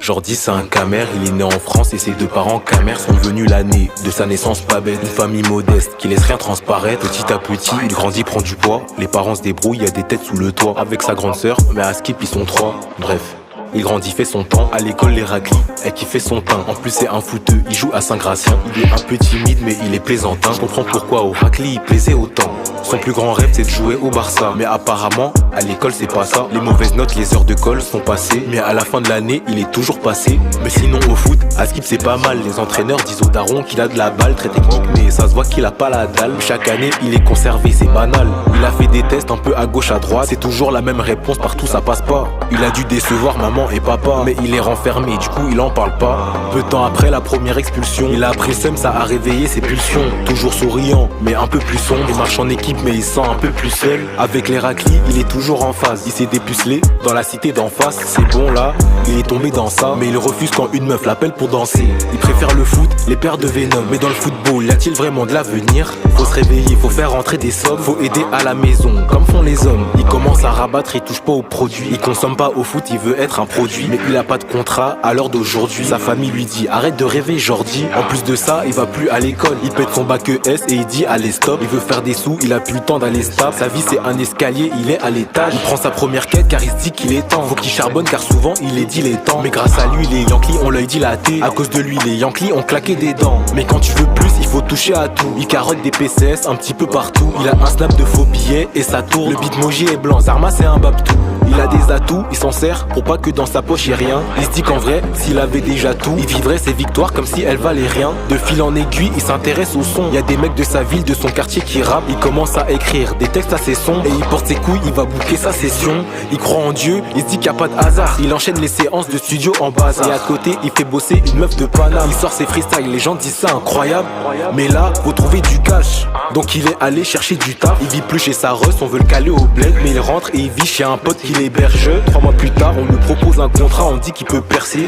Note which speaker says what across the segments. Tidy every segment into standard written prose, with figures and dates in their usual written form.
Speaker 1: Jordi c'est un camère, il est né en France et ses deux parents camères sont venus l'année de sa naissance pas bête. Une famille modeste qui laisse rien transparaître. Petit à petit, il grandit, prend du poids. Les parents se débrouillent, y a des têtes sous le toit. Avec sa grande sœur, mais à Skip ils sont trois. Bref. Il grandit, fait son temps, à l'école les raclis, et qui fait son teint. En plus c'est un footeux, il joue à Saint-Gratien. Il est un peu timide mais il est plaisantin. Je comprends pourquoi au raclis il plaisait autant. Son plus grand rêve c'est de jouer au Barça. Mais apparemment, à l'école c'est pas ça. Les mauvaises notes, les heures de colle sont passées. Mais à la fin de l'année, il est toujours passé. Mais sinon au foot, à Skip c'est pas mal. Les entraîneurs disent au daron qu'il a de la balle, très technique mais ça se voit qu'il a pas la dalle. Chaque année il est conservé, c'est banal. Il a fait des tests un peu à gauche à droite. C'est toujours la même réponse, partout ça passe pas. Il a dû décevoir maman et papa, mais il est renfermé, du coup il en parle pas. Peu de temps après la première expulsion, il a appris le seum, ça a réveillé ses pulsions. Toujours souriant, mais un peu plus sombre. Il marche en équipe mais il se sent un peu plus seul. Avec les raclis, il est toujours en phase. Il s'est dépucelé dans la cité d'en face. C'est bon là, il est tombé dans ça. Mais il refuse quand une meuf l'appelle pour danser. Il préfère le foot, les paires de Venom. Mais dans le football, y a-t-il vraiment de l'avenir? Faut se réveiller, faut faire rentrer des sommes. Faut aider à la maison, comme font les hommes. Il commence à rabattre, il touche pas aux produits. Il consomme pas au foot, il veut être un produit. Mais il a pas de contrat à l'heure d'aujourd'hui. Sa famille lui dit arrête de rêver Jordi. En plus de ça, il va plus à l'école. Il pète son bac ES et il dit allez stop. Il veut faire des sous, il a plus le temps d'aller stable. Sa vie c'est un escalier, il est à l'étage. Il prend sa première quête car il se dit qu'il est temps. Faut qu'il charbonne car souvent il est dilettant. Mais grâce à lui les Yankees ont l'œil dilaté. À cause de lui les Yankees ont claqué des dents. Mais quand tu veux plus il faut toucher à tout. Il carotte des PCS un petit peu partout. Il a un snap de faux billets et ça tourne. Le bitmoji est blanc, Zarma c'est un babtou. Il a des atouts, il s'en sert pour pas que dans sa poche y ait rien. Il se dit qu'en vrai, s'il avait déjà tout, il vivrait ses victoires comme si elles valaient rien. De fil en aiguille, il s'intéresse au son. Y a des mecs de sa ville, de son quartier qui rappent. Il commence à écrire des textes assez sombres. Et il porte ses couilles, il va bouquer sa session. Il croit en Dieu, il se dit qu'il n'y a pas de hasard. Il enchaîne les séances de studio en bazar. Et à côté, il fait bosser une meuf de Paname. Il sort ses freestyles, les gens disent ça incroyable. Mais là, faut trouver du cash. Donc il est allé chercher du taf. Il vit plus chez sa Russ, on veut le caler au bled. Mais il rentre et il vit chez un pote qui l'héberge. 3 mois plus tard, on lui propose un contrat, on dit qu'il peut percer.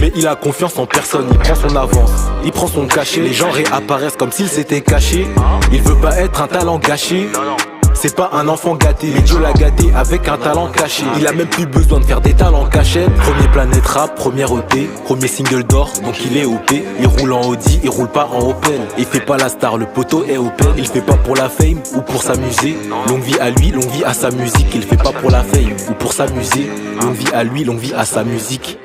Speaker 1: Mais il a confiance en personne, il prend son avance, il prend son cachet. Les gens réapparaissent comme s'il s'était caché. Il veut pas être un talent gâché. C'est pas un enfant gâté, mais Dieu l'a gâté avec un talent caché. Il a même plus besoin de faire des talents cachés. Premier Planète Rap, première EP, premier single d'or, donc il est OP. Il roule en Audi, il roule pas en Opel. Il fait pas la star, le poteau est Opel. Il fait pas pour la fame ou pour s'amuser. Longue vie à lui, longue vie à sa musique. Il fait pas pour la fame ou pour s'amuser. Longue vie à lui, longue vie à sa musique.